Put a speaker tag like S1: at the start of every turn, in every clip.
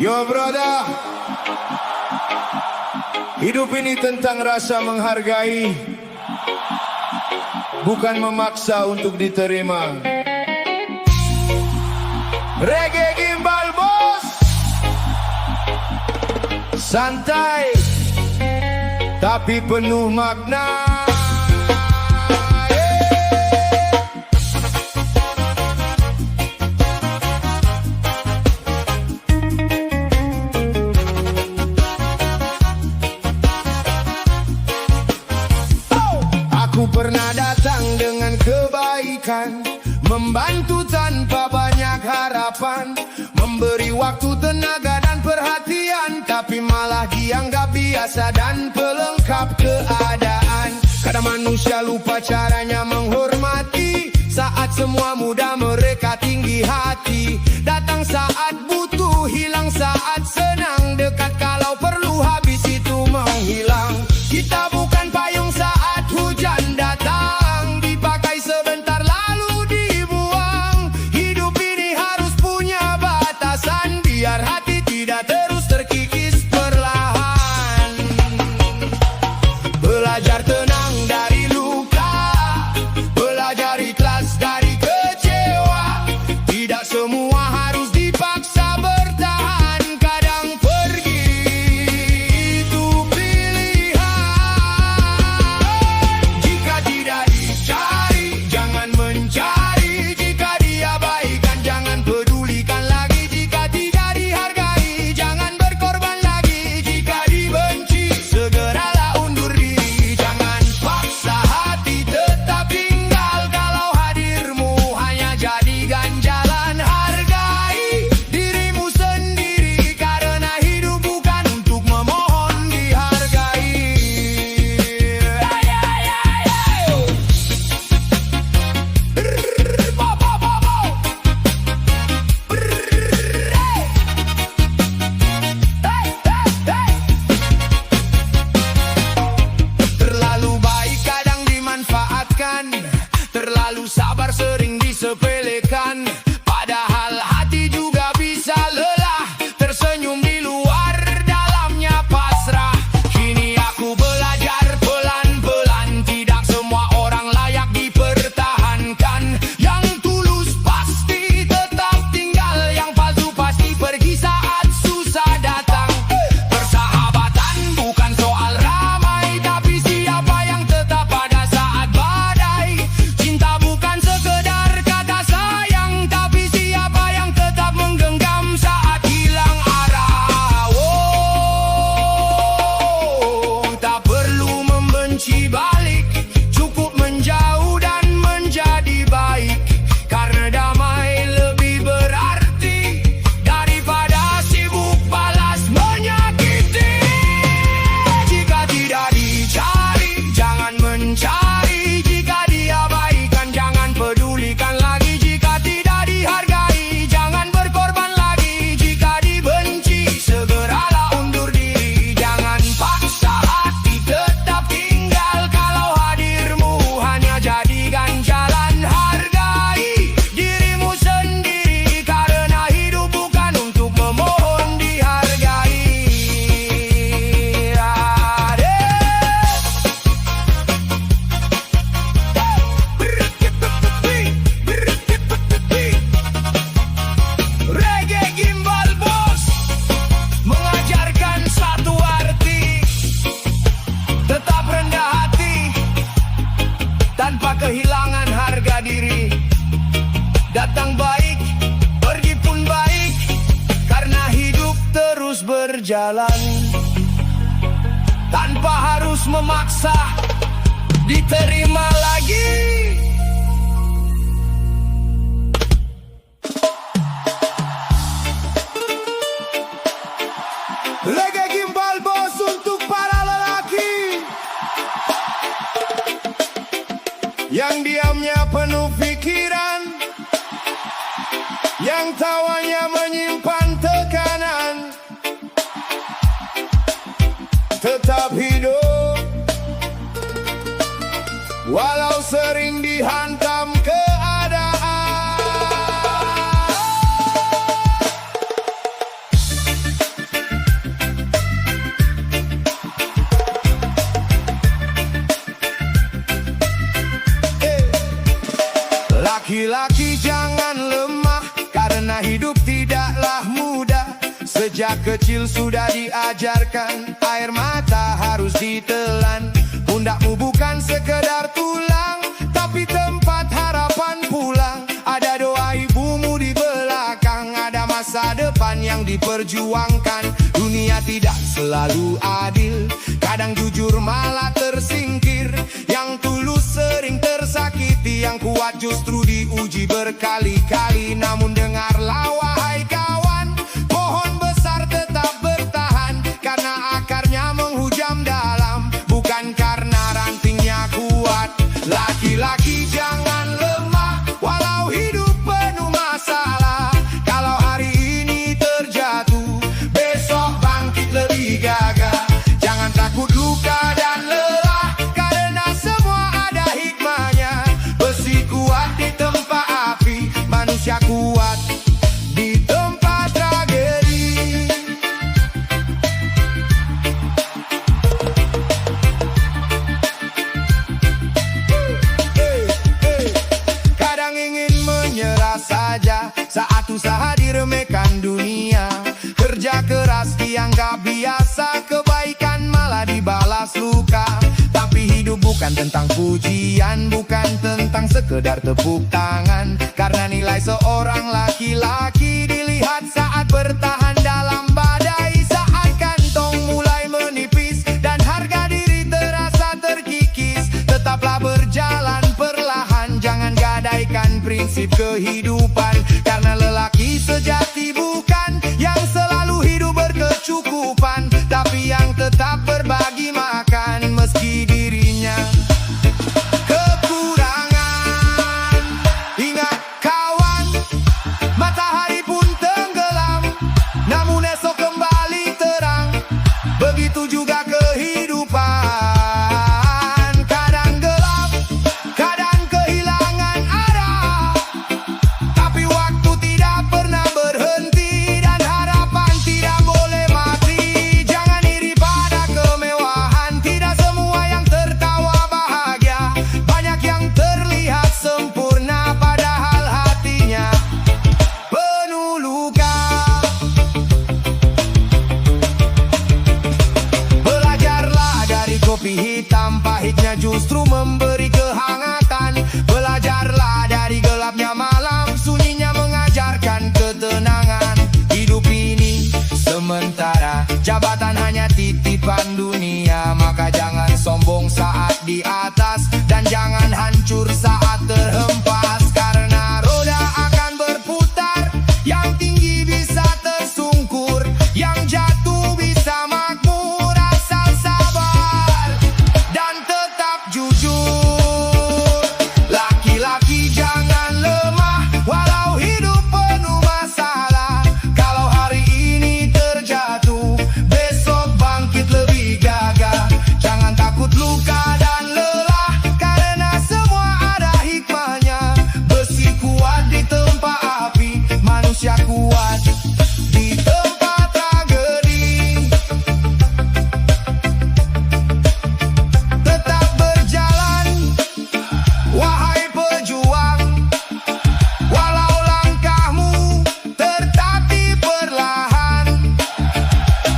S1: Yo brother, hidup ini tentang rasa menghargai, bukan memaksa untuk diterima. Reggae gimbal bos, santai tapi penuh makna. Aku pernah datang dengan kebaikan, membantu tanpa banyak harapan, memberi waktu, tenaga dan perhatian, tapi malah dianggap biasa dan pelengkap keadaan. Kadang manusia lupa caranya menghormati, saat semua muda mereka tinggi hati. Datang saat butuh, hilang saat senang, dekat kalau perlu, habis itu menghilang. Kita bukan payung saat hujan datang, dipakai sebentar lalu dibuang. Hidup ini harus punya batasan, biar hati tidak terus terkikis perlahan. Belajar tenang dari luka, belajar ikhlas dari kecewa. Tidak semua harus dipaksa bertahan, kadang pergi itu pilihan. Jika tidak dicari, jangan mencari. Jika diabaikan, jangan pedulikan lagi. Jika tidak dihargai, jangan berkorban lagi. Jika dibenci, segeralah undur diri. Jangan paksa hati tetap tinggal, kalau hadirmu hanya jadi ganjalan. Hargai dirimu sendiri, karena hidup bukan untuk memohon dihargai. Terlalu baik kadang dimanfaatkan, terlalu sabar sering disepelekan. Padahal hati juga bisa lelah, tersenyum di luar, dalamnya pasrah. Kini aku belajar pelan-pelan, tidak semua orang layak dipertahankan. Yang tulus pasti tetap tinggal, yang palsu pasti pergi saat susah datang. Persahabatan bukan soal ramai, tapi siapa yang tetap pada saat badai. Cinta bukan sekedar kata sayang, tapi siapa yang tetap menggenggam saat hilang arah. Oh, tak perlu membenci balik, cukup menjauh dan menjadi baik. Karena damai lebih berarti daripada sibuk balas menyakiti. Jika tidak dicari, jangan mencari. Jika diabaikan, jangan pedulikan lagi. Jika tidak dihargai, jangan berkorban lagi. Jika dibenci, segeralah undur diri. Jangan paksa hati tetap tinggal, kalau hadirmu hanya jadi ganjalan. Hargai dirimu sendiri, karena hidup bukan untuk memohon dihargai. Reggae gimbal bos, mengajarkan satu arti: tetap rendah hati tanpa kehilangan harga diri. Datang baik, pergi pun baik, karena hidup terus berjalan tanpa harus memaksa diterima lagi. Reggae gimbal bos untuk para lelaki yang diamnya penuh pikiran, yang tawanya menyimpan tekanan. Tetap hidup walau sering dihantam keadaan. Laki-laki jangan lemah, karena hidup tidaklah mudah. Sejak kecil sudah diajarkan, air mata harus ditelan. Pundakmu bukan sekedar tulang, tapi tempat harapan pulang. Ada doa ibumu di belakang, ada masa depan yang diperjuangkan. Dunia tidak selalu adil, kadang jujur malah tersingkir. Yang tulus sering tersakiti, yang kuat justru diuji berkali-kali. Namun dengarlah wahai kawan, pohon besar tetap bertahan, karena akarnya menghujam dalam, bukan karena rantingnya kuat. Laki-laki jangan lemah, walau hidup penuh masalah. Kalau hari ini terjatuh, besok bangkit lebih gagah. Jangan takut luka dan lelah, karena semua ada hikmahnya. Besi kuat di tempat api, manusia kuat di tempat tragedi. Kadang ingin menyerah saja saat usaha diremehkan dunia. Kerja keras dianggap biasa, kebaikan malah dibalas luka. Tapi hidup bukan tentang pujian, bukan tentang sekedar tepuk tangan. Karena nilai seorang laki-laki dilihat saat bertahan dalam badai. Saat kantong mulai menipis dan harga diri terasa terkikis, tetaplah berjalan perlahan, jangan gadaikan prinsip kehidupan. Karena lelaki sejati bukan yang selalu hidup berkecukupan, tapi yang tetap berbagi makan meski dirinya kekurangan. Ingat kawan, matahari pun tenggelam, namun esok kembali terang. Begitu juga kehidupan, kadang gelap, kadang kehilangan arah. Tapi waktu tidak pernah berhenti, dan harapan tidak boleh mati. Jangan iri pada kemewahan, tidak semua yang tertawa bahagia. Banyak yang terlihat sempurna, padahal hatinya penuh luka. Belajarlah dari kopi hitam, pahitnya justru memberi kehangatan. Belajarlah dari gelapnya malam, sunyinya mengajarkan ketenangan. Hidup ini sementara, jabatan hanya titipan dunia. Maka jangan sombong saat di atas, dan jangan hancur saat terhempas. Karena roda akan berputar, yang tinggi bisa tersungkur, yang jatuh bisa makmur. Asal sabar dan tetap jujur. Laki-laki jangan lemah, walau hidup penuh masalah. Kalau hari ini terjatuh, besok bangkit lebih gagah. Jangan takut luka dan lelah, karena semua ada hikmahnya. Besi kuat di tempat api, manusia kuat di tempat tragedi. Tetap berjalan, wahai pejuang, walau langkahmu tertatih perlahan.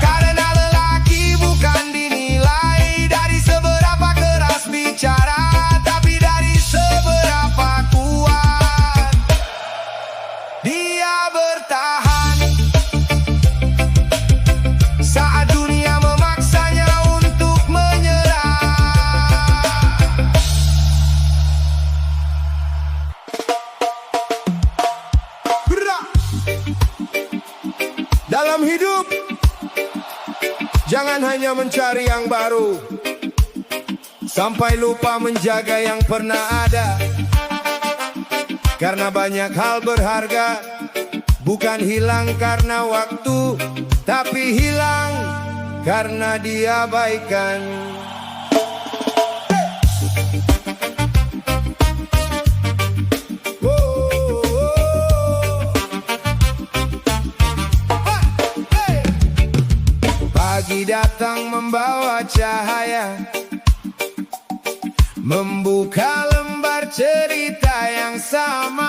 S1: Karena lelaki bukan dinilai dari seberapa keras bicara, tapi dari seberapa kuat dia bertahan. Saat dunia memaksanya untuk menyerah. Gerak. Dalam hidup, jangan hanya mencari yang baru, sampai lupa menjaga yang pernah ada. Karena banyak hal berharga bukan hilang karena waktu, tapi hilang karena diabaikan. Pagi datang membawa cahaya, membuka lembar cerita yang sama.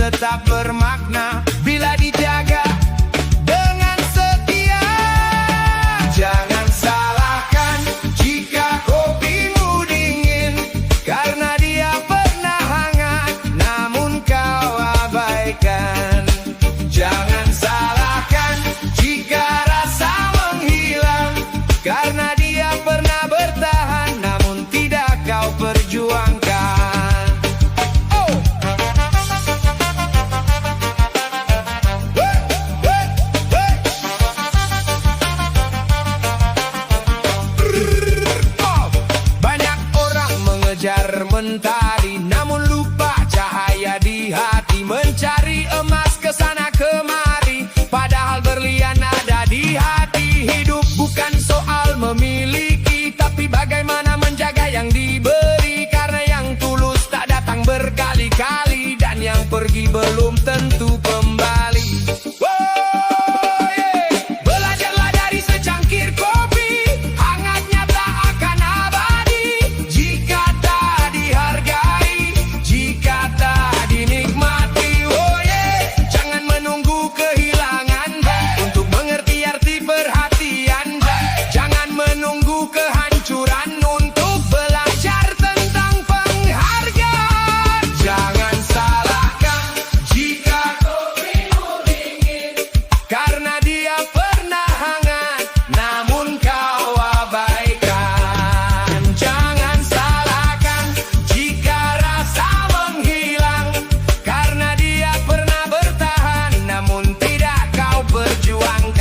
S1: tetap bermakna bila dijaga dengan setia. Jangan salahkan jika kopimu dingin, karena dia pernah hangat namun kau abaikan. Jangan salahkan jika rasa menghilang, karena dia pernah bertahan namun tidak kau perjuangkan. Oh. Banyak orang mengejar mentari namun lupa cahaya di hati, mencari emas kesana kemari padahal berlian ada di hati. Hidup bukan soal memiliki, tapi bagaimana menjaga yang diberi, karena yang tulus tak datang berkali-kali dan yang pergi belum tentu kembali. Belajarlah dari secangkir kopi, hangatnya tak akan abadi jika tak dihargai, jika tak dinikmati. Jangan menunggu kehilangan untuk mengerti arti perhatian, jangan menunggu kehancuran untuk belajar tentang penghargaan. Jangan salahkan jika kopimu dingin, karena dia pernah hangat namun kau abaikan. Jangan salahkan jika rasa menghilang, karena dia pernah bertahan namun tidak kau perjuangkan.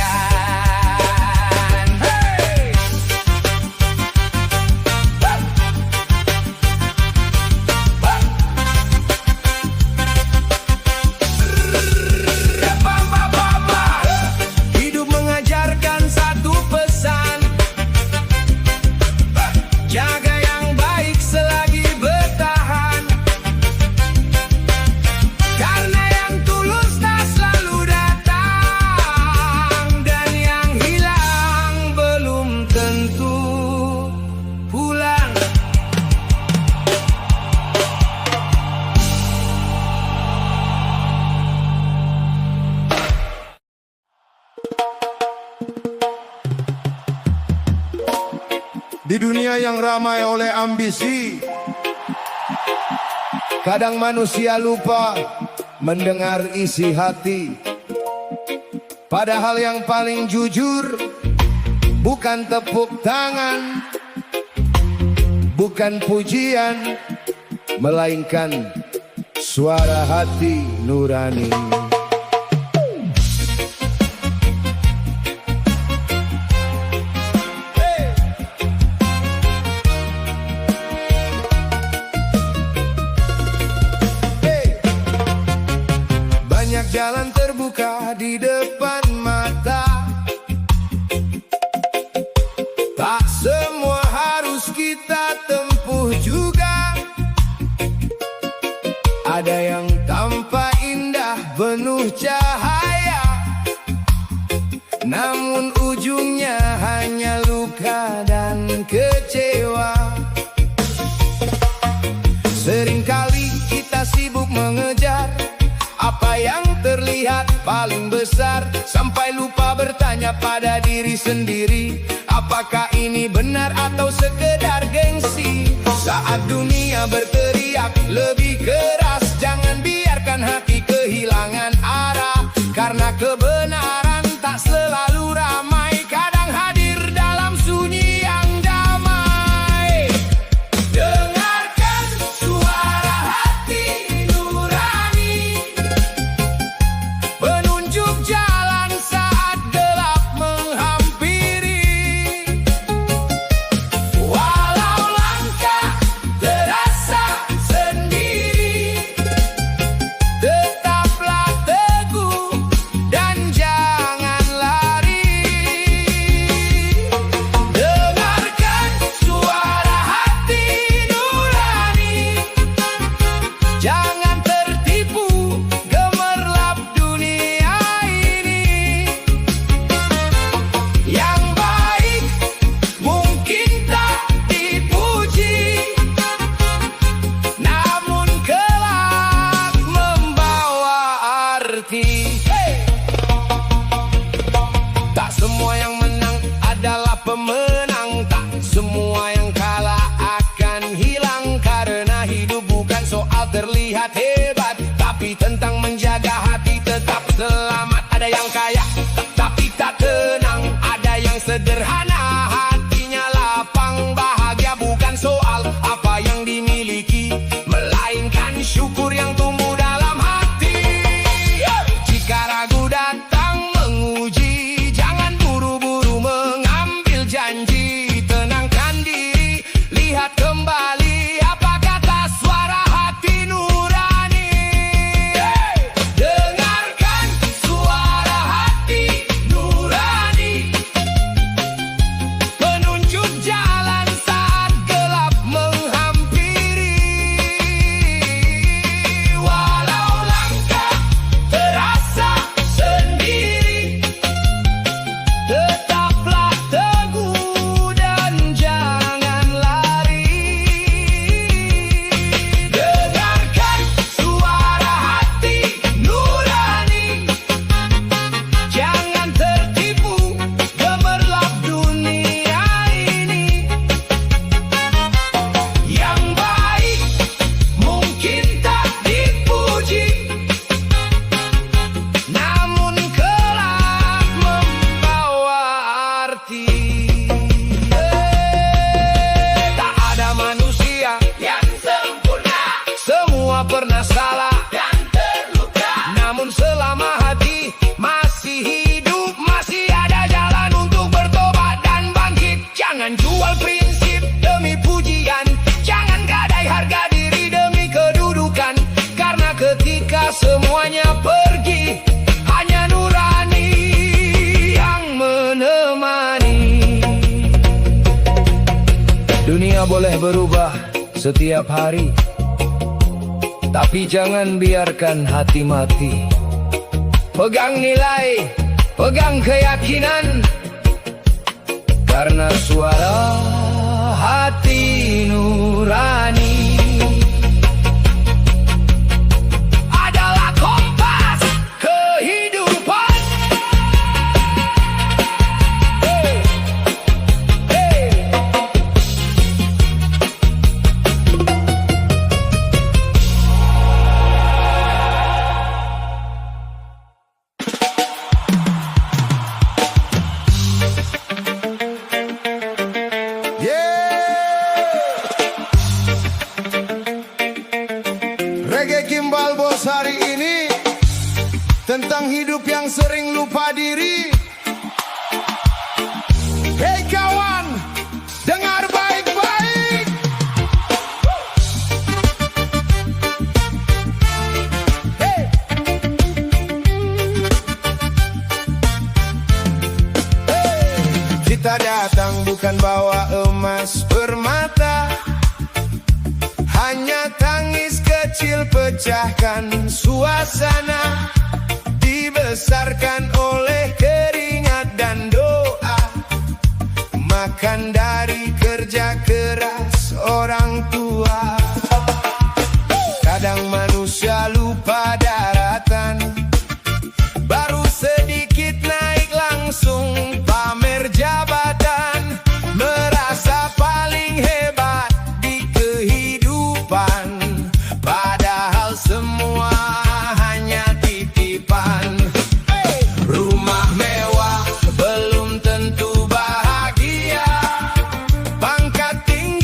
S1: Hidup mengajarkan satu pesan, jaga yang baik selagi bertahan, karena yang tulus tak selalu datang, dan yang hilang belum tentu pulang.
S2: Di dunia yang ramai oleh ambisi,
S1: Kadang manusia lupa mendengar isi hati, padahal yang paling jujur bukan tepuk tangan, bukan pujian, melainkan suara hati nurani. Banyak jalan terbuka di depan mata, tak semua harus kita tempuh juga. Ada yang tampak indah penuh cahaya, namun ujungnya hanya luka dan kecewa. Seringkali kita sibuk mengejar apa yang terlihat paling besar, sampai lupa bertanya pada diri sendiri, apakah ini benar atau sekedar gengsi. Saat dunia berteriak lebih keras, jangan biarkan hati kehilangan arah, karena kebenaran tak selalu ramai, kadang hadir dalam sunyi yang damai. Dengarkan suara hati nurani, penunjuk jalan saat gelap menghampiri. Walau langkah terasa sendiri, tetaplah teguh dan jangan lari. Dengarkan suara hati nurani, jangan tertipu gemerlap dunia ini. Yang baik mungkin tak dipuji, namun kelak membawa adalah pemenang. Tak semua yang kalah akan hilang, karena hidup bukan soal terlihat hebat, tapi tentang menjaga hati tetap selamat. Ada yang kaya tapi tak tenang, ada yang sederhana hatinya lapang. Bahagia bukan soal apa yang dimiliki, melainkan syukur yang tumbuh dalam hati. Jika ragu datang menguji, jangan buru-buru mengambil janji. Tenangkan diri, lihat kembali apa kata suara hati nurani. Dengarkan suara hati nurani, penunjuk jalan saat gelap menghampiri. Walau langkah terasa sendiri, tetaplah teguh dan jangan lari. Dengarkan suara hati nurani, jangan tertipu gemerlap dunia ini. Yang baik mungkin tak dipuji, namun kelak membawa arti. Tak ada manusia yang sempurna, semua pernah salah dan terluka. Namun selama hati masih hidup, masih ada jalan untuk bertobat dan bangkit. Jangan jual prinsip demi pujian, jangan gadai harga diri demi kedudukan, karena ketika semuanya pergi, hanya nurani yang menemani. Dunia boleh berubah setiap hari, tapi jangan biarkan hati mati. Pegang nilai, pegang keyakinan, karena suara hati nurani adalah kompas kehidupan. Hey, hey.
S2: Reggae Kimbal Bos hari ini tentang hidup yang sering lupa diri. Hei kawan, dengar baik-baik. Hey. Kita datang bukan bawa emas permata, hanya tangis kecil pecahkan suasana. Dibesarkan oleh keringat dan doa, makan dari kerja keras orang tua. Kadang manusia lupa daratan, baru sedikit naik langsung pamer jabatan, merasa paling hebat di kehidupan, padahal semua hanya titipan. Rumah mewah belum tentu bahagia, pangkat tinggi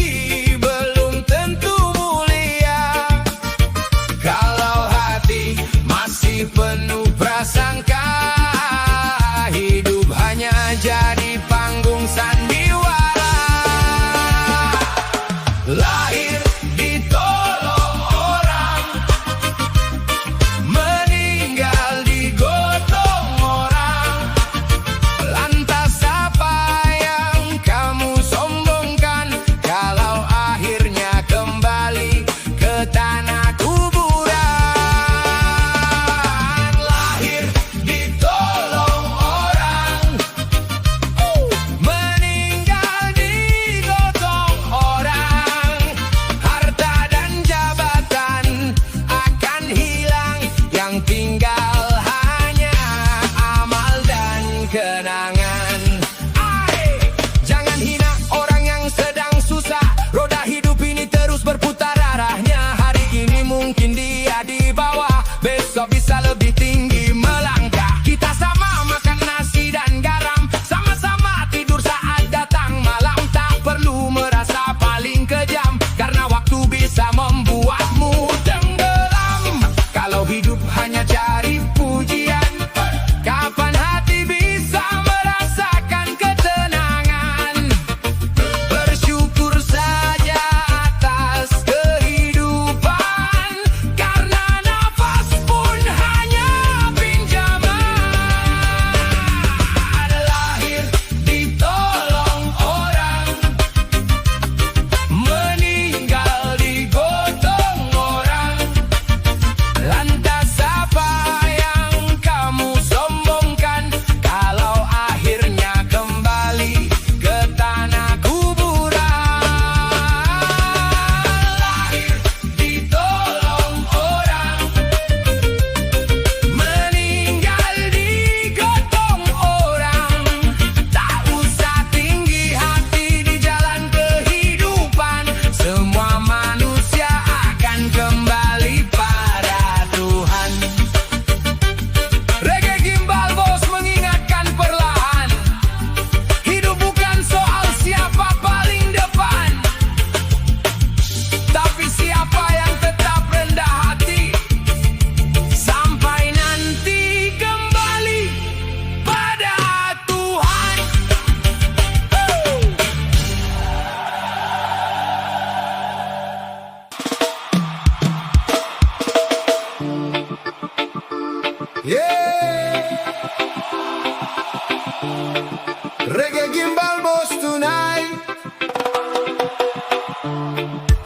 S2: Gimbal Bos tunai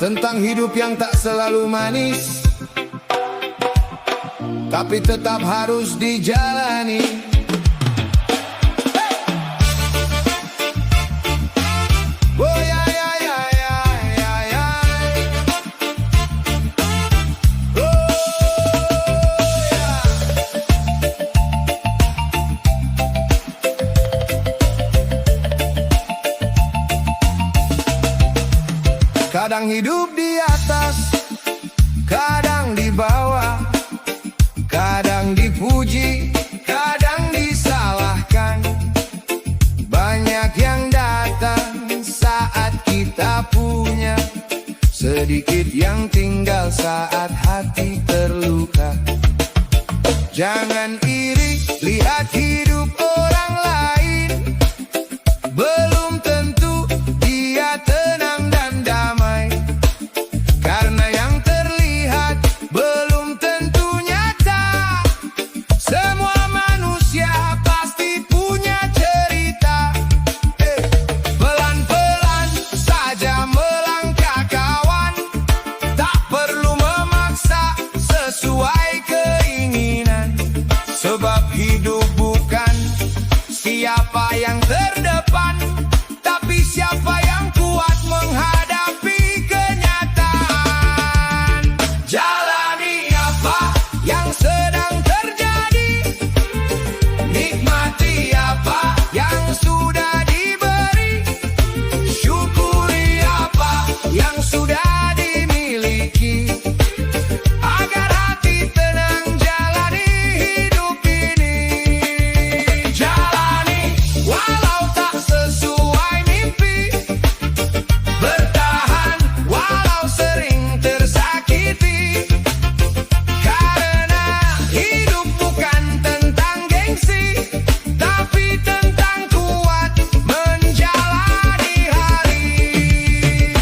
S2: tentang hidup yang tak selalu manis, tapi tetap harus dijalani. Oh ya ya ya ya ya ya. Oh ya. Kadang hidup di atas, kadang di bawah, kadang dipuji, kadang disalahkan. Banyak yang datang saat kita punya, sedikit yang tinggal saat hati terluka. Jangan iri, lihat hidup orang lain. Belum tentu dia tenang dan damai, karena yang terlihat belum tentu nyata. Semua manusia pasti punya cerita. Pelan-pelan saja melangkah kawan, tak perlu memaksa sesuai keinginan. Sebab hidup bukan siapa yang terdepan, tapi siapa yang kuat menghadapi kenyataan. Jalani apa yang sedang terjadi, nikmati apa yang sudah diberi, syukuri apa yang sudah dimiliki, agar hati tenang jalani hidup ini. Jalani walau tak sesuai mimpi, bertahan walau sering tersakiti, karena hidup bukan tentang gengsi, tapi tentang kuat menjalani hari.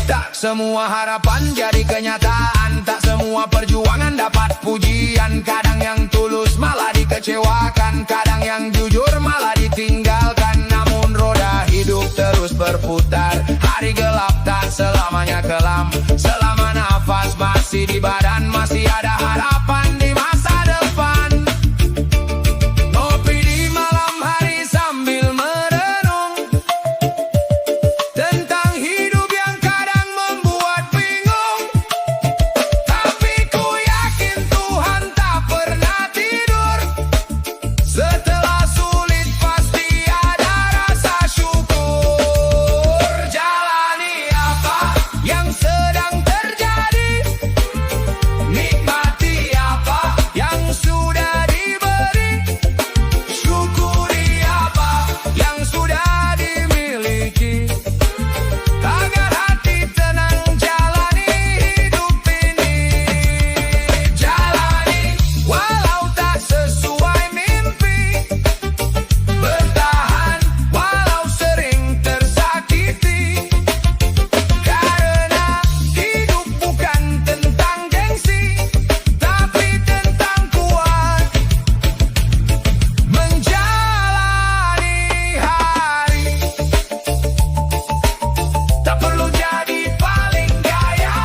S2: Tak semua harapan jadi kenyataan, tak semua perjuangan dapat pujian. Kadang yang tulus malah dikecewakan, kadang yang jujur malah ditinggalkan. Namun roda hidup terus berputar, hari gelap tak selamanya kelam. Selama nafas masih di badan, masih ada harapan di masa depan. Ngopi di malam hari sambil merenung tentang hidup yang kadang membuat bingung, tapi ku yakin Tuhan tak pernah tidur. Setelah sulit pasti ada rasa syukur. Jalani apa yang sedang terjadi, nikmati apa yang sudah diberi, syukuri apa yang sudah dimiliki, agar hati tenang jalani hidup ini. Jalani walau tak sesuai mimpi, bertahan walau sering tersakiti, karena hidup bukan tentang gengsi, tapi tentang kuat menjalani hari. Tak perlu jadi paling kaya,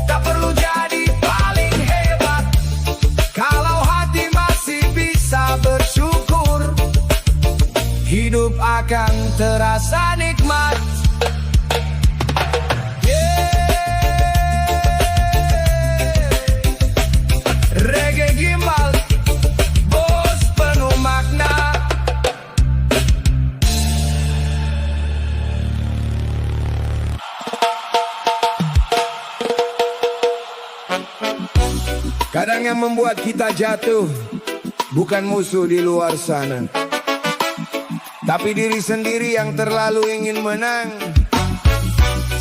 S2: tak perlu jadi paling hebat, kalau hati masih bisa bersyukur, hidup akan terasa nikmat. Reggae Gimbal Bos penuh makna. Kadang yang membuat kita jatuh bukan musuh di luar sana, tapi diri sendiri yang terlalu ingin menang.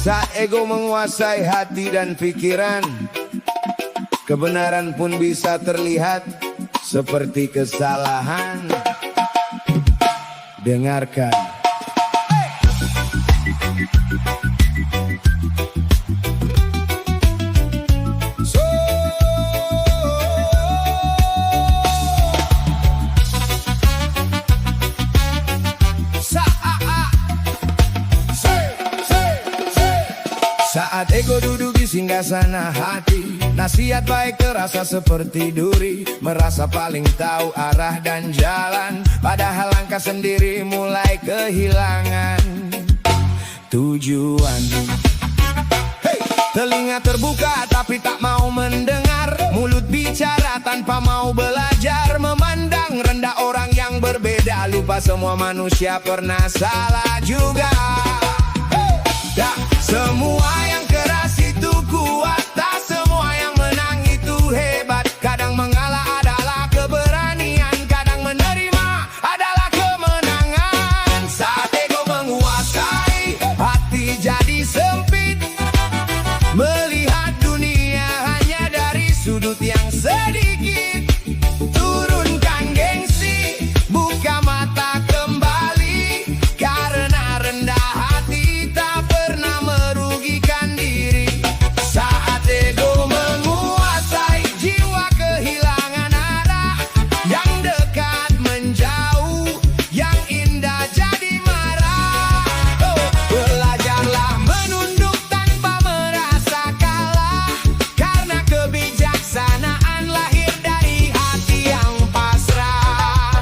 S2: Saat ego menguasai hati dan pikiran, kebenaran pun bisa terlihat seperti kesalahan. Dengarkan.
S1: Saat ego duduk di singgasana hati, nasihat baik terasa seperti duri. Merasa paling tahu arah dan jalan, padahal langkah sendiri mulai kehilangan tujuan. Hey! Telinga terbuka tapi tak mau mendengar, mulut bicara tanpa mau belajar. Memandang rendah orang yang berbeda, lupa semua manusia pernah salah juga. Tak semua yang keras itu kuat, tak semua yang menang itu hebat. Kadang mengalah adalah keberanian, kadang menerima adalah kemenangan. Saat ego menguasai, hati jadi sempit, melihat dunia hanya dari sudut yang sedikit. Turunkan gengsi, buka mata kembali, karena rendah hati tak pernah merugikan diri. Saat ego menguasai, jiwa kehilangan arah, yang dekat menjauh, yang indah jadi marah. Oh, belajarlah menunduk tanpa merasa kalah, karena kebijaksanaan lahir dari hati yang pasrah.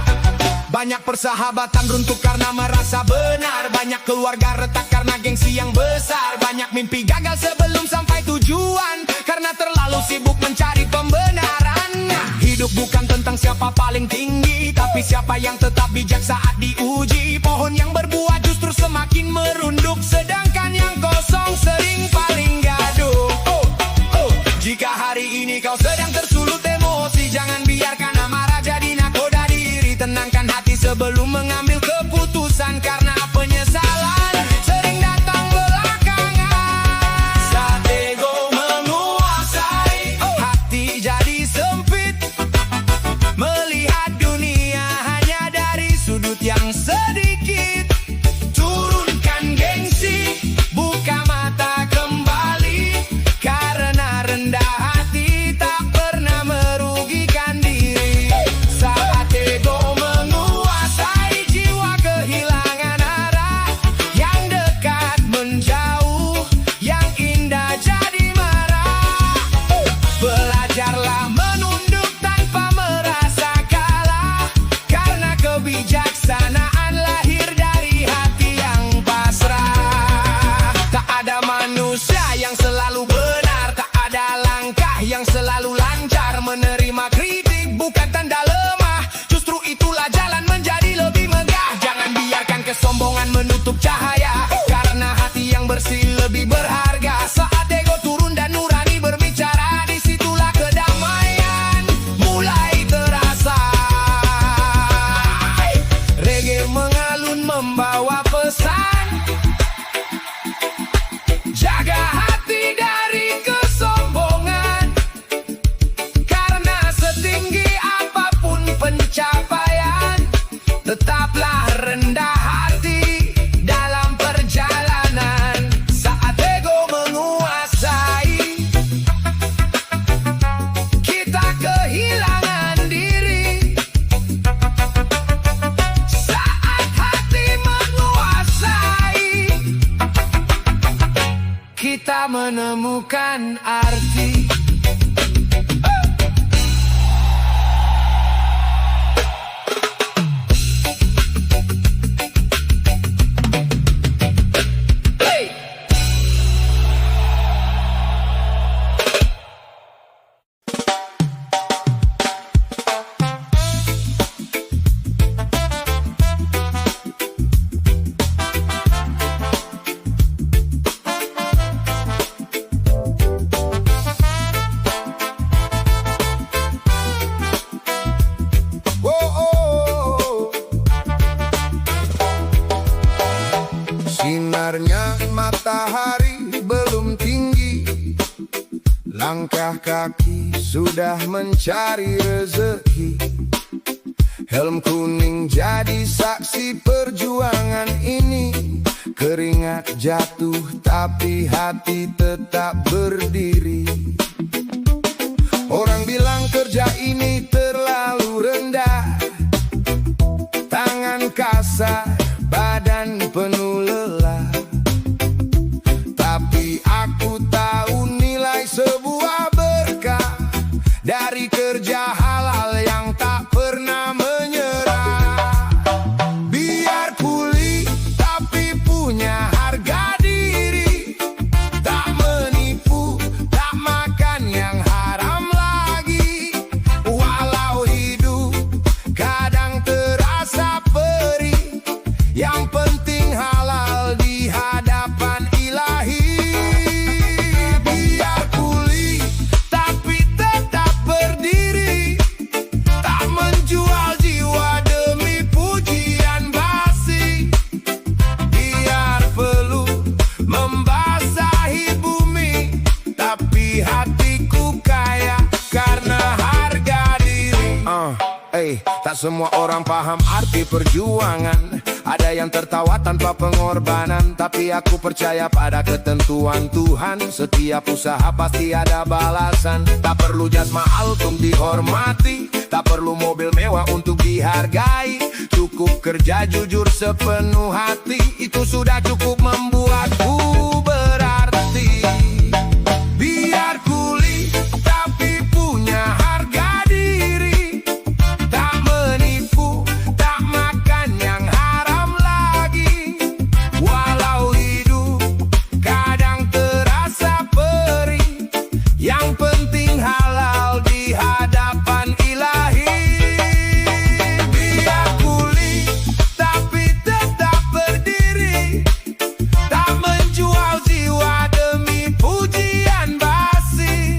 S1: Banyak persahabatan runtuh karena merasa benar, banyak keluarga retak karena gengsi yang besar. Banyak mimpi gagal sebelum sampai tujuan, karena terlalu sibuk mencari pembenaran. Hidup bukan tentang siapa paling tinggi, tapi siapa yang tetap bijak saat diuji. Pohon yang berbuah justru semakin merunduk, sedangkan yang kosong sering paling gaduh. Jika hari ini kau sedang tersulut emosi, jangan biarkan amarah jadi nakoda diri. Tenangkan hati sebelum mengambil keputusan, karena penyesalan sering datang belakangan. Saat ego menguasai, hati jadi sempit, melihat dunia hanya dari sudut yang sedikit. Turunkan gengsi, buka mata kembali, karena rendah hati tak pernah merugikan diri. Saat ego menguasai, jiwa kehilangan arah, yang dekat menjauh, yang indah jadi marah. Belajarlah menunduk tanpa merasa kalah, karena kebijaksanaan lahir dari hati yang pasrah. Tak ada manusia yang selalu benar, tak ada langkah yang selalu lancar. Menerima kritik bukan tanda lemah, justru itulah jalan menjadi lebih megah. Jangan biarkan kesombongan menutup cahaya, karena hati yang bersih lebih berharga. Saat ego turun dan nurani berbicara, disitulah kedamaian mulai terasa. Reggae mengalun membawa pesan, jaga hati dari kesombongan, karena setinggi apapun pencapaian, tetaplah rendah hati dalam perjalanan. Saat ego menguasai, kita kehilangan diri. Saat hati menguasai, kita menemukan arti. Sinarnya matahari belum tinggi, langkah kaki sudah mencari rezeki. Helm kuning jadi saksi perjuangan ini. Keringat jatuh tapi hati tetap berdiri. Orang bilang kerja ini terlalu rendah, tangan kasar, badan penuh lelah. Tapi aku tak Tak semua orang paham arti perjuangan. Ada yang tertawa tanpa pengorbanan, tapi aku percaya pada ketentuan Tuhan. Setiap usaha pasti ada balasan. Tak perlu jas mahal untuk dihormati, tak perlu mobil mewah untuk dihargai. Cukup kerja jujur sepenuh hati, itu sudah cukup membuatku berarti. Biar kuli tapi punya harga diri, tak menipu, tak makan yang haram lagi. Walau hidup kadang terasa perih, yang penting halal di hadapan ilahi. Biar kuli tapi tetap berdiri, tak menjual jiwa demi pujian basi.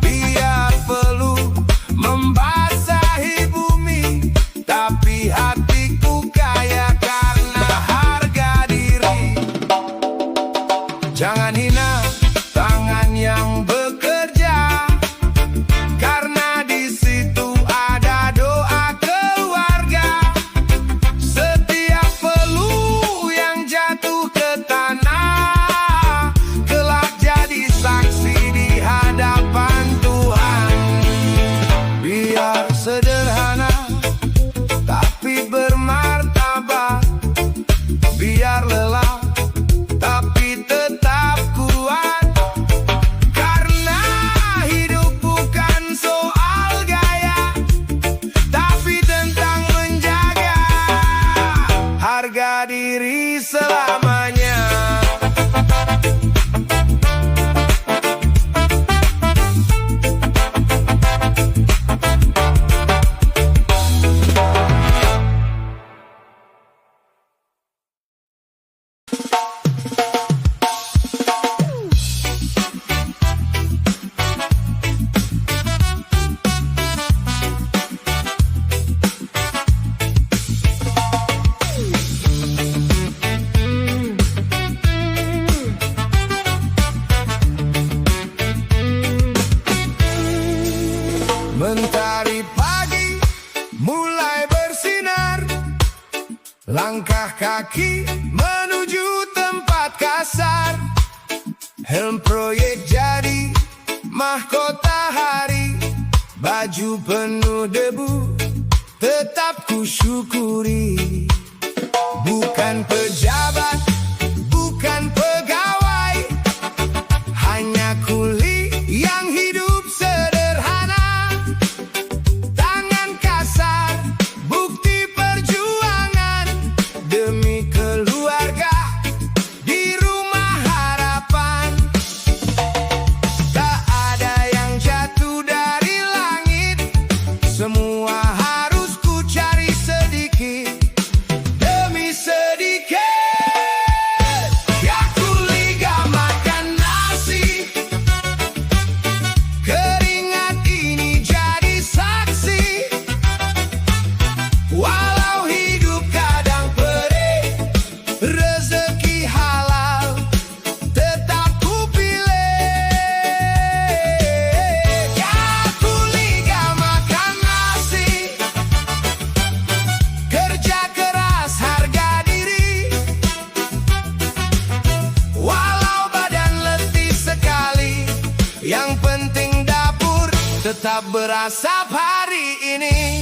S1: Biar perlu membasahi bumi, tapi hatiku kaya karena harga diri. Jangan hina tangan yang bekerja, karena di situ ada doa keluarga. Setiap peluru yang jatuh ke tanah kelak jadi saksi di hadapan Tuhan. Biar sederhana tapi bermartabat, biar lelah tapi tetap kuat. Karena hidup bukan soal gaya, tapi tentang menjaga harga diri selamanya. Mentari pagi mulai bersinar, langkah kaki menuju tempat kasar. Helm proyek jadi mahkota hari, baju penuh debu tetap ku syukuri. Bukan pejabat, bukan pegawai, hanya kuli yang hidup sederhana. Tangan kasar, bukti perjuangan demi keluarga di rumah harapan. Tak ada yang jatuh dari langit, semua harus ku cari sedikit demi sedikit. Ya kuli gak makan nasi, keringat ini jadi saksi. Walau hidup kadang perih, rezeki halal tetap ku pilih. Ya kuli gak makan nasi, kerja keras harga diri. Walau badan letih sekali, yang penting dapur tetap berasap hari ini.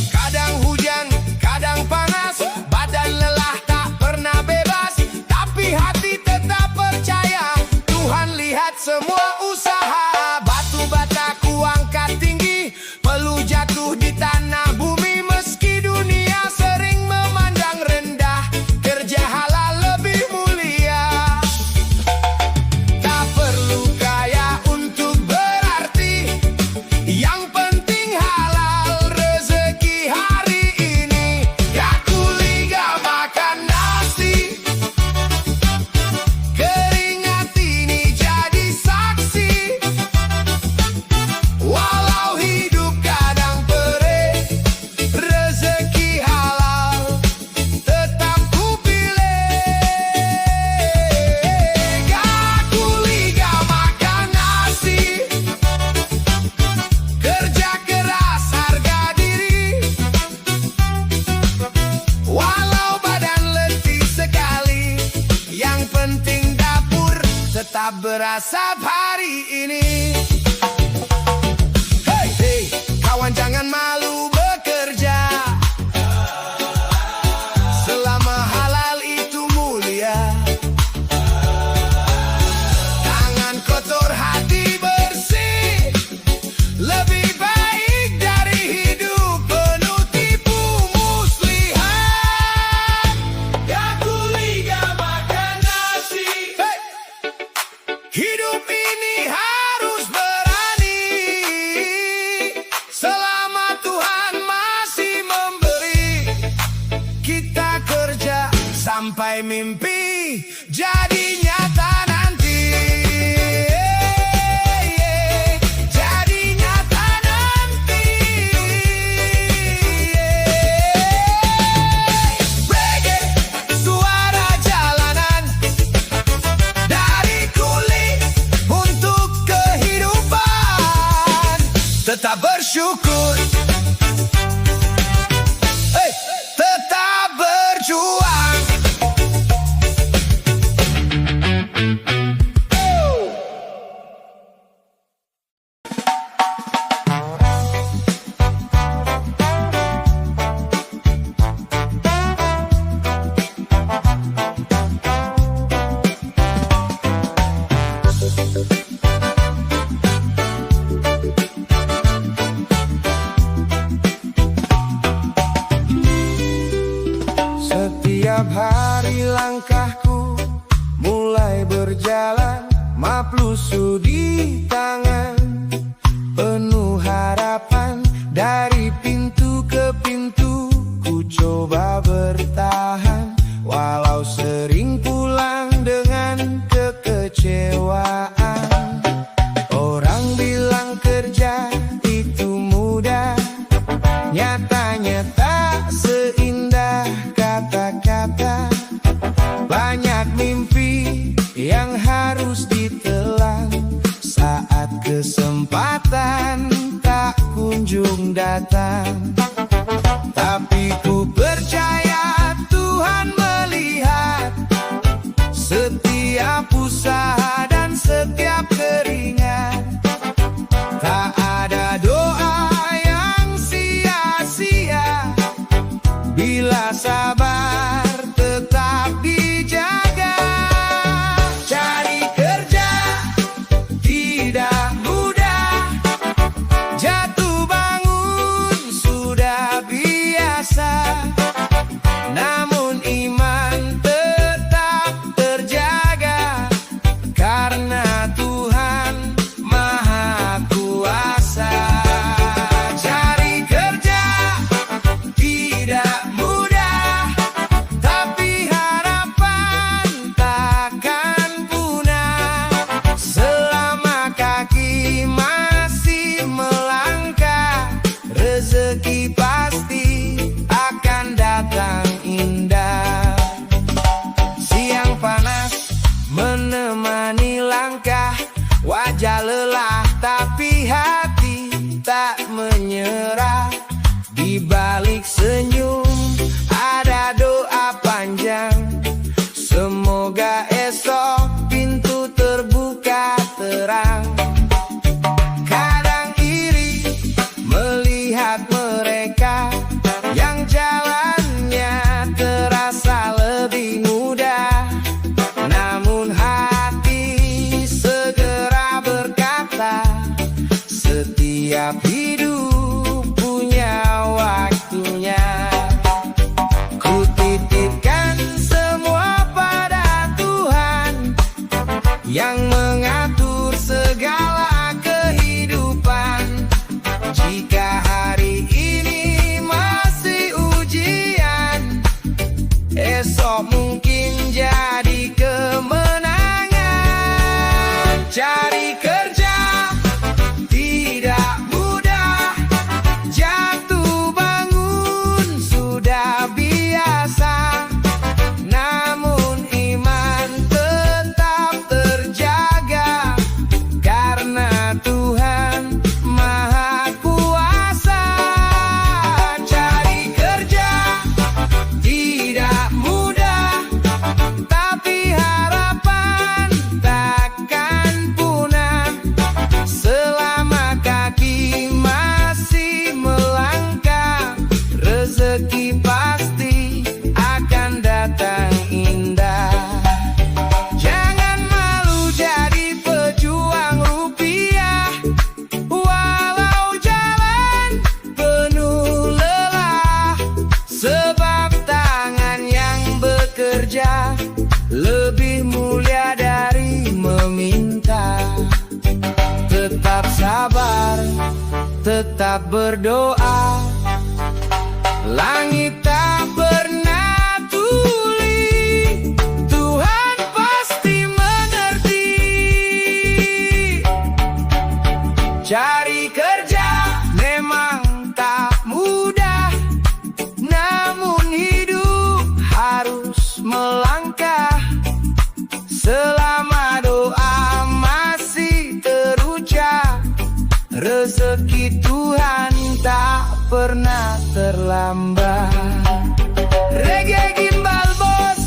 S1: Kadang hujan, kadang panas, badan lelah tak pernah bebas, tapi hati tetap percaya. Tuhan lihat semua usaha, batu bata ku angkat tinggi, perlu jatuh di tanah bumi. Meski dunia sering memandang rendah, kerja halal lebih mulia. Tak perlu kaya untuk berarti, yang penting tetap berasap hari ini. Hey, hey, kawan jangan malu bekerja, selama halal itu mulia. Tangan kotor hati bersih, lebih baik dari hidup penuh tipu muslihat. Gak kuliah makan nasi. Hey! Hidup ini harus berani, selama Tuhan masih memberi. Kita kerja sampai mimpi jadi nyata nanti. Jadi nyata nanti. Reggae, suara jalanan, dari kulit untuk kehidupan. Tetap bersyukur, hey, tetap berjuang. Setiap hari langkahku mulai berjalan, map lusuh di tangan, penuh harapan. Dari pintu ke pintu ku coba bertahan, walau sering pulang dengan kekecewaan. Orang bilang kerja itu mudah, nyatanya tak seindah kata-kata. Banyak mimpi yang harus ditelan, saat kesempatan tak kunjung datang. Tapi ku percaya Tuhan melihat setiap usaha dan setiap keringat. Tak ada doa yang sia-sia bila sabar tetap dijaga. Cari kerja tidak mudah, jatuh bangun sudah biasa. Namun iman tetap terjaga, karena Tuhan Maha Kuasa. Cari kerja tidak mudah,
S2: tetap sabar, tetap berdoa. Langit tak pernah tuli, Tuhan pasti mengerti. Cari kerja memang tak mudah, namun hidup harus melangkah. Selama doa masih terucap, rezeki Tuhan tak pernah terlambat. Reggae Gimbal Bos,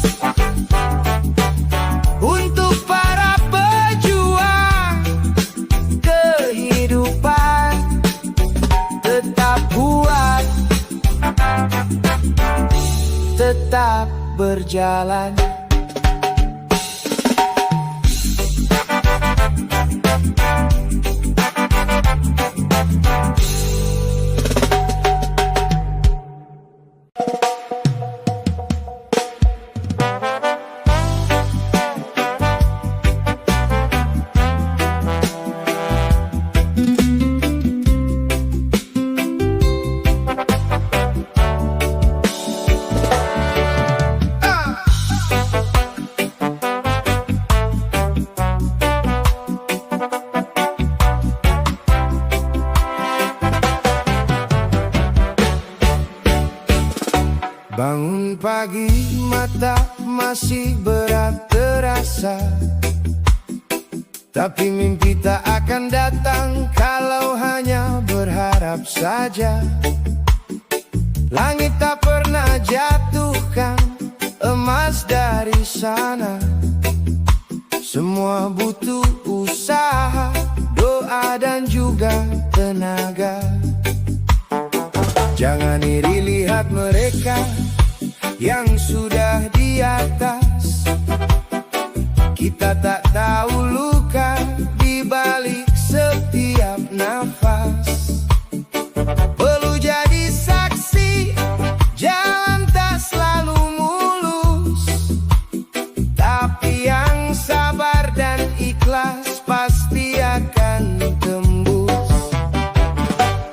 S2: untuk para pejuang kehidupan, tetap kuat, tetap berjalan. Bangun pagi mata masih berat terasa, tapi mimpi tak akan datang kalau hanya berharap saja. Langit tak pernah jatuhkan emas dari sana, semua butuh usaha, doa dan juga tenaga. Jangan iri lihat mereka yang sudah di atas. Kita tak tahu luka di balik setiap nafas. Perlu jadi saksi, jalan tak selalu mulus, tapi yang sabar dan ikhlas pasti akan tembus.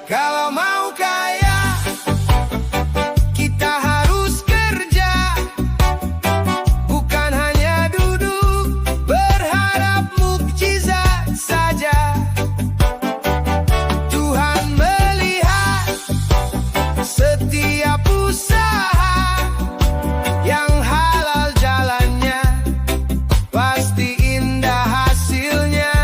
S2: Kalau mau kaya, kita harus kerja, bukan hanya duduk berharap mukjizat saja. Tuhan melihat setiap usaha, yang halal jalannya pasti indah hasilnya.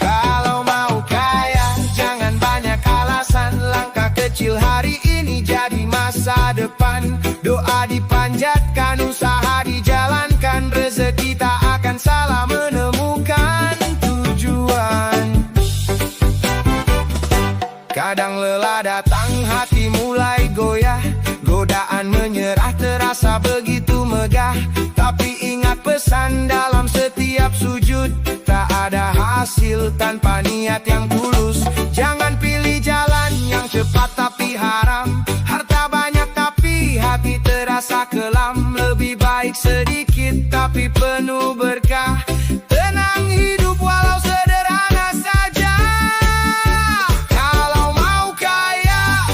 S2: Kalau mau kaya, jangan banyak alasan, langkah kecil hari ini jadi masa depan. Doa dipanjatkan, usaha dijalankan, rezeki tak akan salah menemukan tujuan. Kadang lelah datang, hati mulai goyah, godaan menyerah terasa begitu megah. Tapi ingat pesan dalam setiap sujud, tak ada hasil tanpa niat yang tulus. Jangan pilih jalan yang cepat tapi haram, harta banyak tapi hati terasa kelam. Lebih baik sedikit tapi penuh berkah, tenang hidup walau sederhana saja. Kalau mau kaya,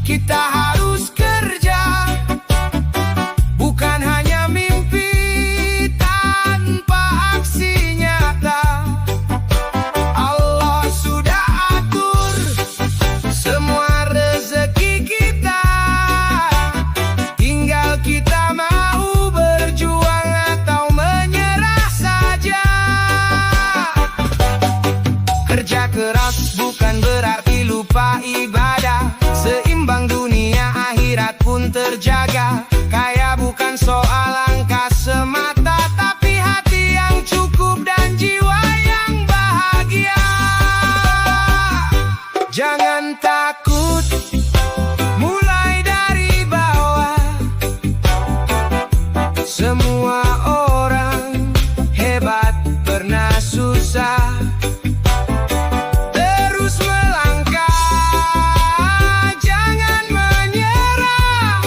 S2: kita harus kerja, bukan hanya mimpi tanpa aksi nyata. Allah sudah atur semua rezeki kita, tinggal kita mau berjuang atau menyerah saja. Kerja keras bukan berarti lupa ibadah, seimbang dunia akhirat pun terjaga. Kaya bukan soal angka semata, tapi hati yang cukup dan jiwa yang bahagia. Jangan takut, mulai dari bawah. Semua orang hebat pernah susah. Terus melangkah, jangan menyerah.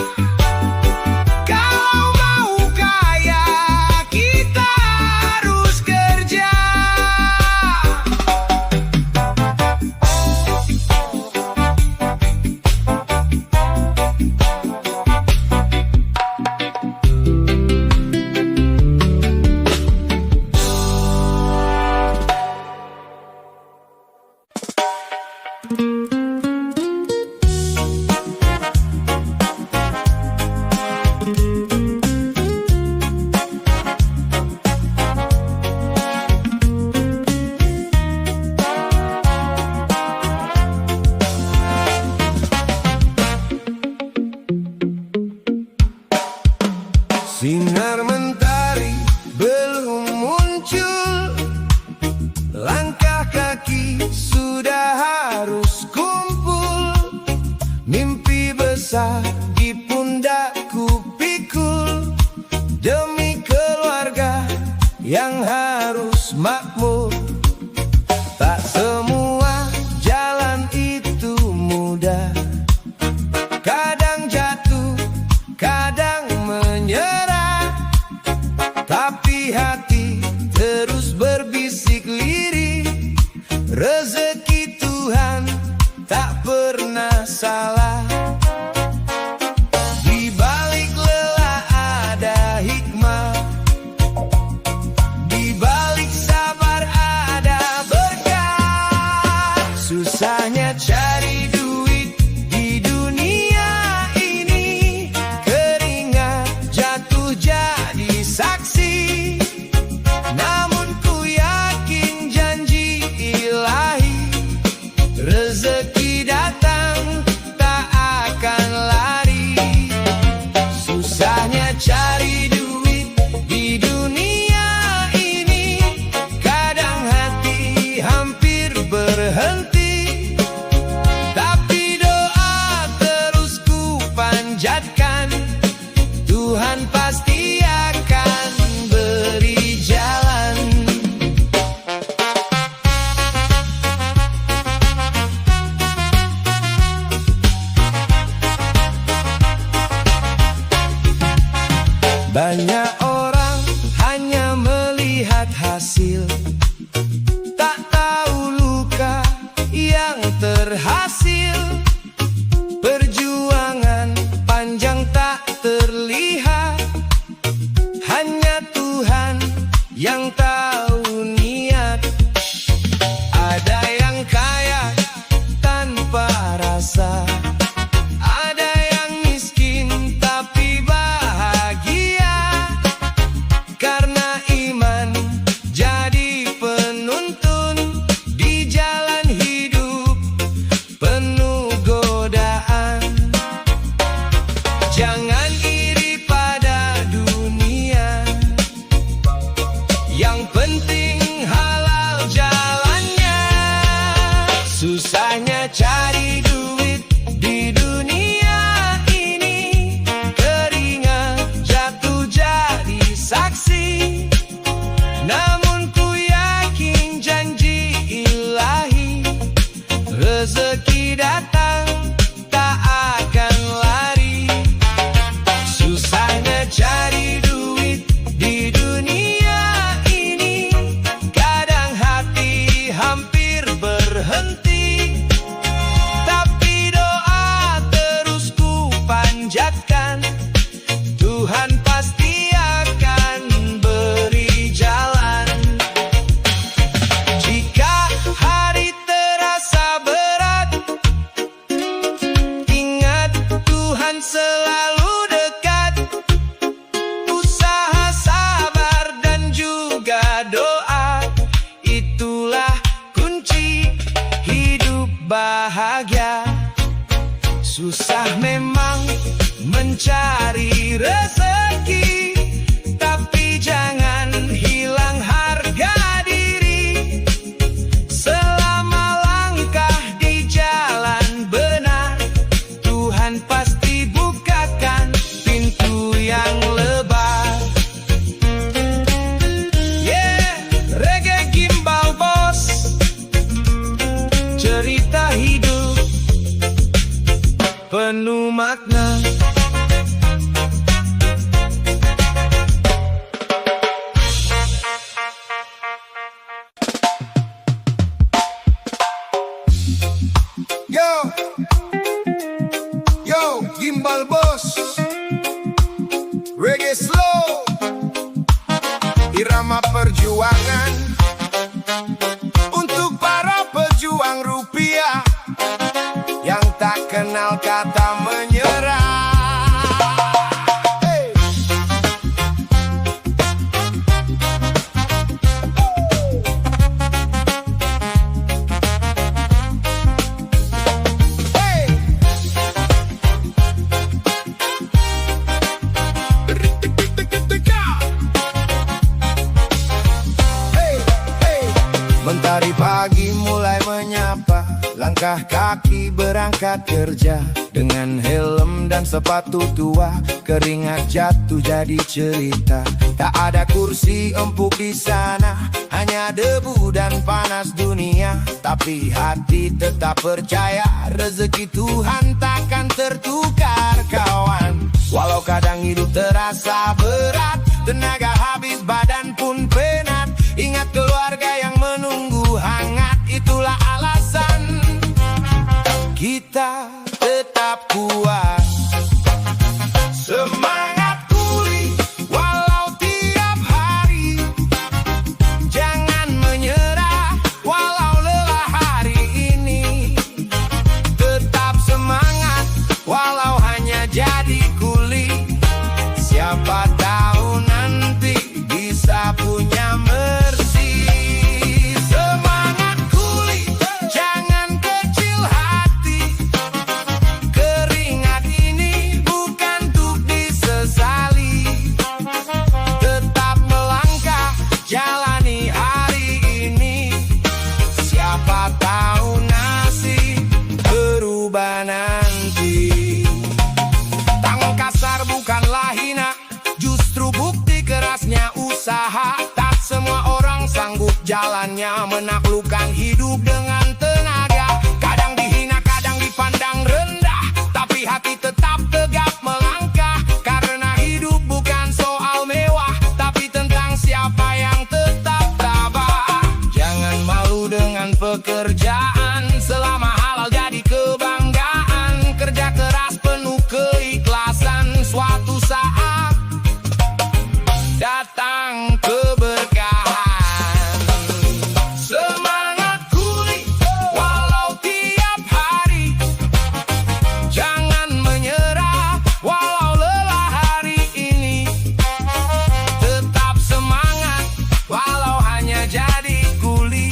S2: resah di pundakku pikul demi keluarga yang harus makmur. Tak semua jalan itu mudah, kadang jatuh, kadang menyerah, tapi hati terus berbisik lirih. Rezeki Tuhan tak pernah salah. Di balik lelah ada hikmah, di balik sabar ada berkah. Susahnya cari duit di dunia ini, keringat jatuh jadi saksi. Namun ku yakin janji ilahi, rezeki datang tak akan lari. Susahnya cari duit di dunia ini, kadang hati hampir berhenti, tapi doa terus ku panjatkan, Tuhan pasti akan beri jalan. Banyak orang hanya melihat hasil, tak tahu luka yang terhasil. Perjuangan panjang tak terlihat, hanya Tuhan yang tahu niat. Ada yang kaya tanpa rasa, ada yang miskin tapi bahagia, karena iman jadi penuntun di jalan hidup penuh godaan. Jangan iri pada dunia, yang penting halal jalannya. Susahnya cari duit di dunia ini, keringat jatuh jadi saksi. Namun ku yakin janji ilahi, rezeki datang tak akan lari. Susahnya cari duit di dunia ini, kadang hati hampir berhenti, tapi doa terus ku panjatkan, Tuhan pasti akan beri jalan. Jika hari terasa berat, ingat Tuhan selalu dekat. Usaha, sabar dan juga doa, itulah kunci hidup bahagia. Susah memang mencari rezeki, tapi jangan hilang harga diri. Selama langkah di jalan benar, Tuhan pasti bukakan pintu yang lebar. Yeah, reggae gimbal bos, cerita hidup penuh makna.
S1: Yo, yo, gimbal bos, reggae slow, irama perjuangan untuk para pejuang rupiah yang tak kenal kata menyerah. Hey. Hey. Hey, hey. Mentari pagi mulai menyapa, langkah Melangkah kaki berangkat kerja, dengan helm dan sepatu tua, keringat jatuh jadi cerita. Tak ada kursi empuk di sana, hanya debu dan panas dunia. Tapi hati tetap percaya, rezeki Tuhan takkan tertukar kawan. Walau kadang hidup terasa berat, tenaga habis badan pun penat, ingat keluarga yang menunggu hangat. Itulah alasan kita tetap kuat. Semangat kuli walau tiap hari, jangan menyerah walau lelah hari ini. Tetap semangat walau hanya jadi kuli, siapa tahu nanti bisa punya mercy. Semangat kuli, jangan kecil hati, keringat ini bukan untuk disesali. Tetap melangkah, jalani hari ini, siapa tahu nasib berubah nanti. Tangan kasar bukanlah hina, justru bukti kerasnya usaha. Tak semua orang sanggup jalannya menaklukkan hidup dengan tenaga. Kadang dihina, kadang dipandang rendah, tapi hati tetap tegap melangkah. Karena hidup bukan soal mewah, tapi tentang siapa yang tetap tabah. Jangan malu dengan pekerjaan, selama halal jadi kebanggaan. Kerja keras penuh keikhlasan, suatu saat datang keberkahan. Semangat kuli walau tiap hari, jangan menyerah walau lelah hari ini. Tetap semangat walau hanya jadi kuli,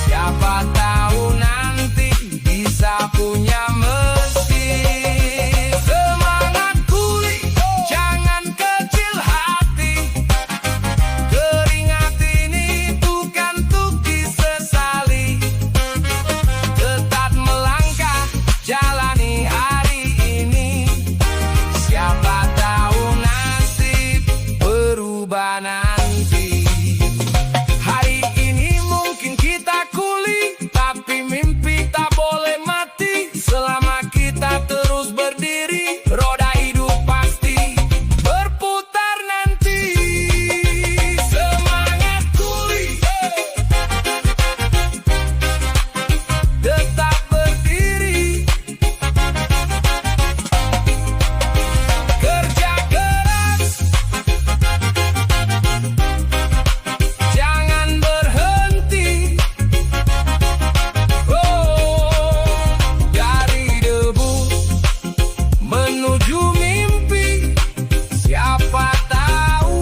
S1: siapa tahu nanti bisa punya meski. Semangat kuli, jangan kecil hati, keringat ini bukan untuk disesali. Tetap melangkah, jalani hari ini, siapa tahu nasib berubah nanti. Hari ini mungkin kita kuli, tapi mimpi tak boleh mati. Selama kita terus berdiri, roda hidup pasti berputar nanti. Semangat kuli, tetap berdiri, kerja keras, jangan berhenti. Oh, dari debu menuju mimpi, siapa tahu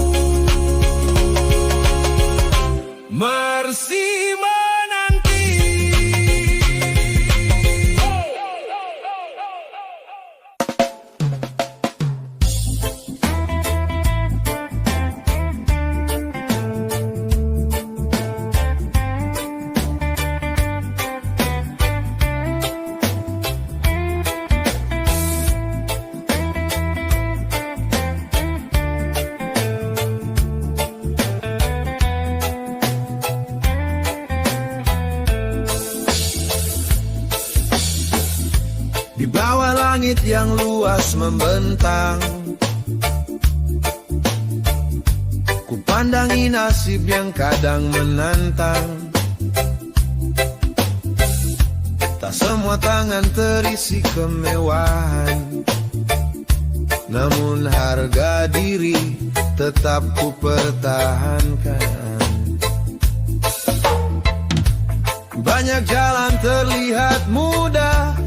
S1: mercy menanti. Di bawah langit yang luas membentang, ku pandangi nasib yang kadang menantang. Tak semua tangan terisi kemewahan, namun harga diri tetap ku pertahankan. Banyak jalan terlihat mudah,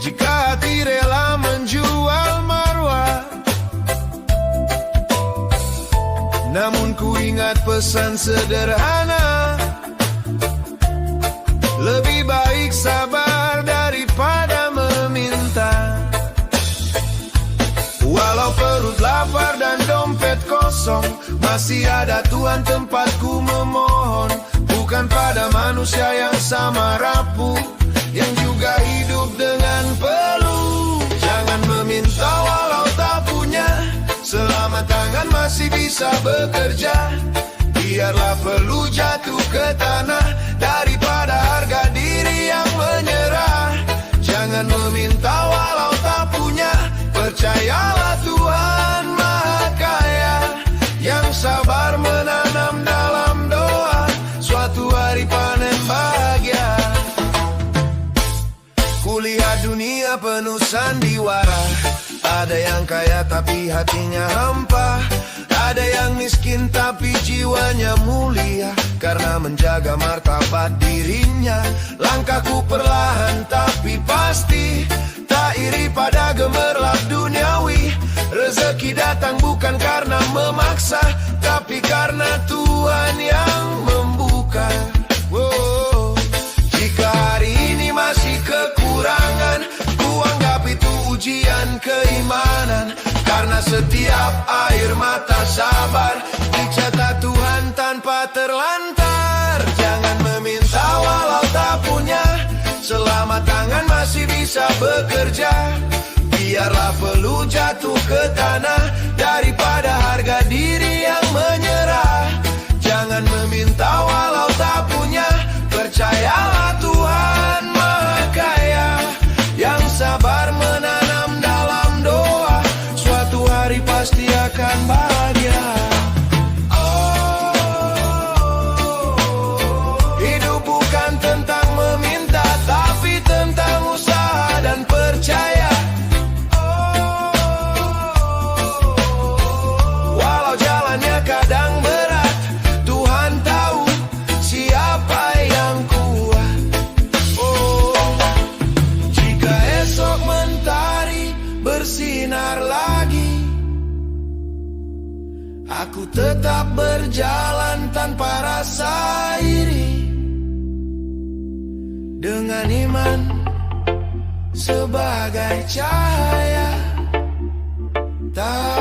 S1: jika hati rela menjual marwah. Namun ku ingat pesan sederhana, lebih baik sabar daripada meminta. Walau perut lapar dan dompet kosong, masih ada Tuhan tempatku memohon. Bukan
S2: bukan pada manusia yang sama rapuh, yang juga hidup dengan peluh. Jangan meminta walau tak punya, selama tangan masih bisa bekerja. Biarlah peluh jatuh ke tanah daripada harga diri yang menyerah. Jangan meminta walau tak punya, percayalah Tuhan Maha Kaya, yang sabar menanam dalam doa, suatu hari panen bahagia. Kulihat dunia penuh sandiwara, ada yang kaya tapi hatinya hampa, ada yang miskin tapi jiwanya mulia, karena menjaga martabat dirinya. Langkahku perlahan tapi pasti, tak iri pada gemerlap duniawi. Rezeki datang bukan karena memaksa, tapi karena Tuhan yang membuka. Wow. Jika hari ini masih kekurangan, ku anggap itu ujian keimanan, karena setiap air mata sabar dicatat Tuhan tanpa terlantar. Jangan meminta walau tak punya, selama tangan masih bisa bekerja. Biarlah peluh jatuh ke tanah daripada harga diri yang menyerah. Jangan meminta walau tak punya, percayalah Tuhan Maha Kaya, yang sabar menanam dalam doa, suatu hari pasti akan bahagia. Hidup bukan tentang meminta, tapi tentang usaha dan percaya. Walau jalannya kadang berat, Tuhan tahu siapa yang kuat. Jika esok mentari bersinar lagi, aku tetap berjalan tanpa rasa iri, dengan iman sebagai cahaya. Tak